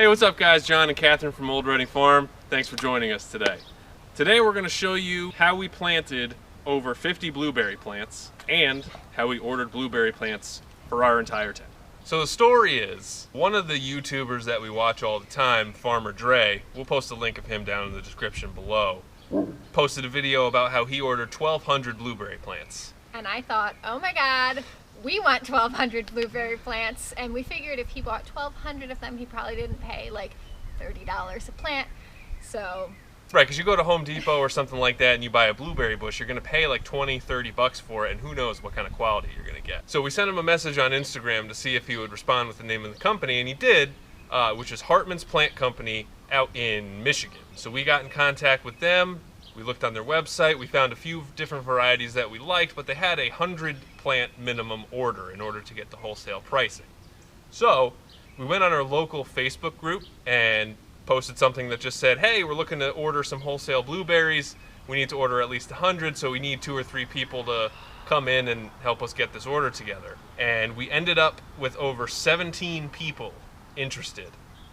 Hey, what's up guys? John and Catherine from Old Reading Farm. Thanks for joining us today. Today we're going to show you how we planted over 50 blueberry plants and how we ordered blueberry plants for our entire town. So the story is, one of the YouTubers that we watch all the time, Farmer Dre, we'll post a link of him down in the description below, posted a video about how he ordered 1,200 blueberry plants. And I thought, oh my God, we want 1,200 blueberry plants. And we figured if he bought 1,200 of them, he probably didn't pay like $30 a plant. So. Right, because you go to Home Depot or something like that and you buy a blueberry bush, you're going to pay like 20, 30 bucks for it, and who knows what kind of quality you're going to get. So we sent him a message on Instagram to see if he would respond with the name of the company, and he did, which is Hartmans Plant Company out in Michigan. So we got in contact with them, we looked on their website, we found a few different varieties that we liked, but they had a 100 plant minimum order in order to get the wholesale pricing. So we went on our local Facebook group and posted something that just said, hey, we're looking to order some wholesale blueberries. We need to order at least 100, so we need 2 or 3 people to come in and help us get this order together. And we ended up with over 17 people interested,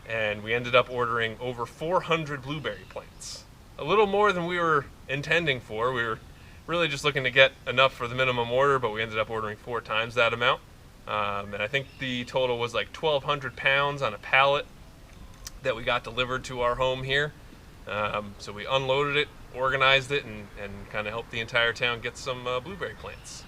and we ended up ordering over 400 blueberry plants. A little more than we were intending for. We were really just looking to get enough for the minimum order, but we ended up ordering 4 times that amount. And I think the total was like 1,200 pounds on a pallet that we got delivered to our home here. So we unloaded it, organized it, and kind of helped the entire town get some blueberry plants.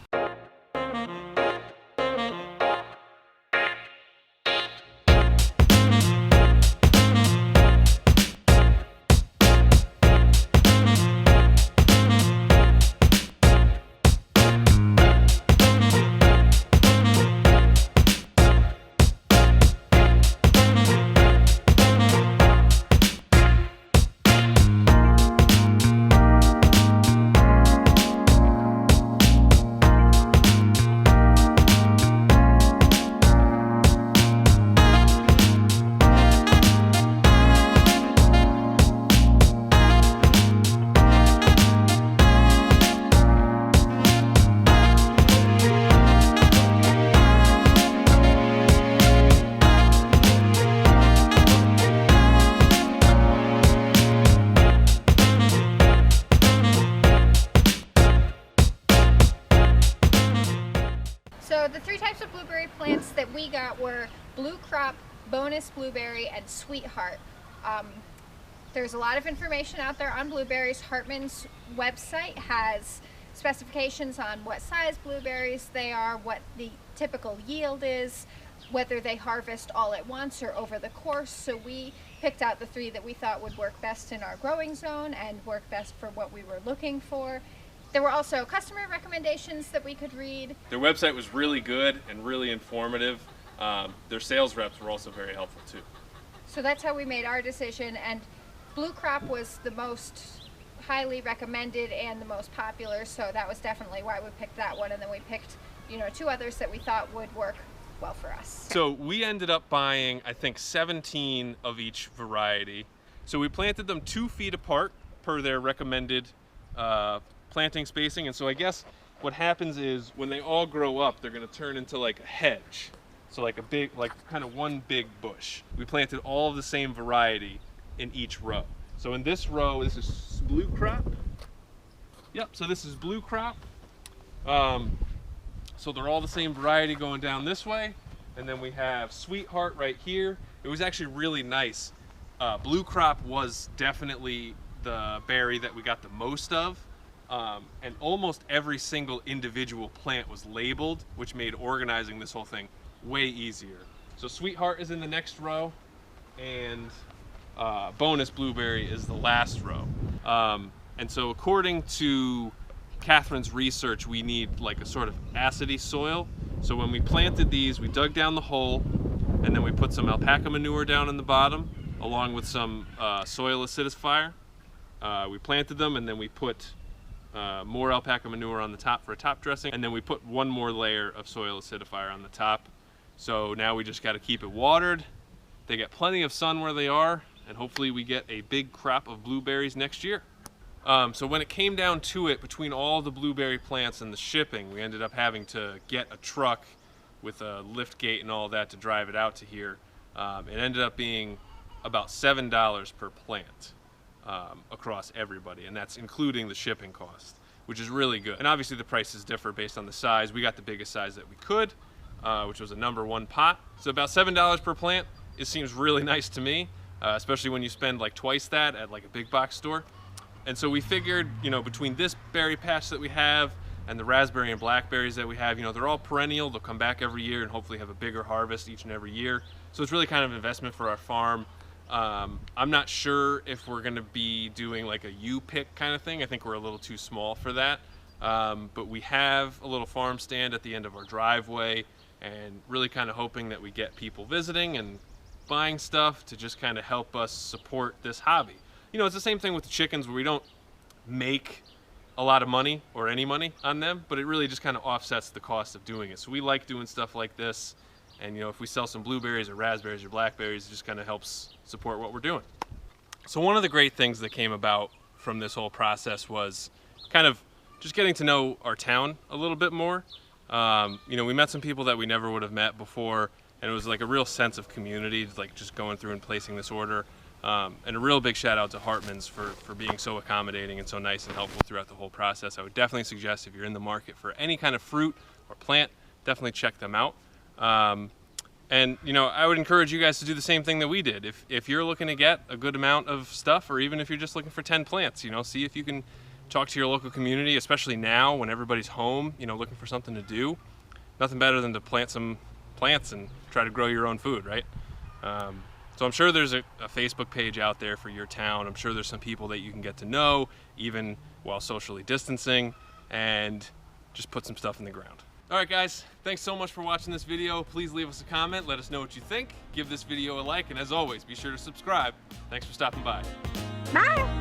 So the 3 types of blueberry plants that we got were Blue Crop, Bonus Blueberry, and Sweetheart. There's a lot of information out there on blueberries. Hartman's website has specifications on what size blueberries they are, what the typical yield is, whether they harvest all at once or over the course. So we picked out the 3 that we thought would work best in our growing zone and work best for what we were looking for. There were also customer recommendations that we could read. Their website was really good and really informative. Their sales reps were also very helpful too. So that's how we made our decision, and Blue Crop was the most highly recommended and the most popular, so that was definitely why we picked that one, and then we picked 2 others that we thought would work well for us. So we ended up buying, I think, 17 of each variety. So we planted them 2 feet apart per their recommended planting spacing, and so I guess what happens is when they all grow up, they're going to turn into like a hedge. So like a big, like kind of one big bush. We planted all of the same variety in each row. So in this row, this is Blue Crop. Yep, so this is Blue Crop. So they're all the same variety going down this way. And then we have Sweetheart right here. It was actually really nice. Blue Crop was definitely the berry that we got the most of. And almost every single individual plant was labeled, which made organizing this whole thing way easier. So Sweetheart is in the next row, and Bonus Blueberry is the last row. And so according to Catherine's research, we need like a sort of acidy soil. So when we planted these, we dug down the hole, and then we put some alpaca manure down in the bottom, along with some soil acidifier. We planted them, and then we put more alpaca manure on the top for a top dressing, and then we put 1 more layer of soil acidifier on the top. So now we just got to keep it watered. They get plenty of sun where they are, and hopefully we get a big crop of blueberries next year. So when it came down to it, between all the blueberry plants and the shipping, we ended up having to get a truck with a lift gate and all that to drive it out to here. It ended up being about $7 per plant across everybody, and that's including the shipping cost, which is really good. And obviously the prices differ based on the size. We got the biggest size that we could, which was a #1 pot. So about $7 per plant. It seems really nice to me, especially when you spend like twice that at like a big box store. And so we figured, you know, between this berry patch that we have and the raspberry and blackberries that we have, you know, they're all perennial. They'll come back every year and hopefully have a bigger harvest each and every year. So it's really kind of an investment for our farm. I'm not sure if we're gonna be doing like a U-pick kind of thing. I think we're a little too small for that. But we have a little farm stand at the end of our driveway, and really kind of hoping that we get people visiting and buying stuff to just kind of help us support this hobby. You know, it's the same thing with the chickens, where we don't make a lot of money or any money on them, but it really just kind of offsets the cost of doing it. So we like doing stuff like this, and you know, if we sell some blueberries or raspberries or blackberries, it just kind of helps support what we're doing. So one of the great things that came about from this whole process was kind of just getting to know our town a little bit more. You know, we met some people that we never would have met before, and it was like a real sense of community, like just going through and placing this order. And a real big shout out to Hartmans for being so accommodating and so nice and helpful throughout the whole process. I would definitely suggest, if you're in the market for any kind of fruit or plant, definitely check them out. And you know, I would encourage you guys to do the same thing that we did. If you're looking to get a good amount of stuff, or even if you're just looking for 10 plants, you know, see if you can talk to your local community, especially now when everybody's home, you know, looking for something to do. Nothing better than to plant some plants and try to grow your own food, right? So I'm sure there's a Facebook page out there for your town. I'm sure there's some people that you can get to know, even while socially distancing, and just put some stuff in the ground. All right, guys, thanks so much for watching this video. Please leave us a comment. Let us know what you think. Give this video a like, and as always, be sure to subscribe. Thanks for stopping by. Bye.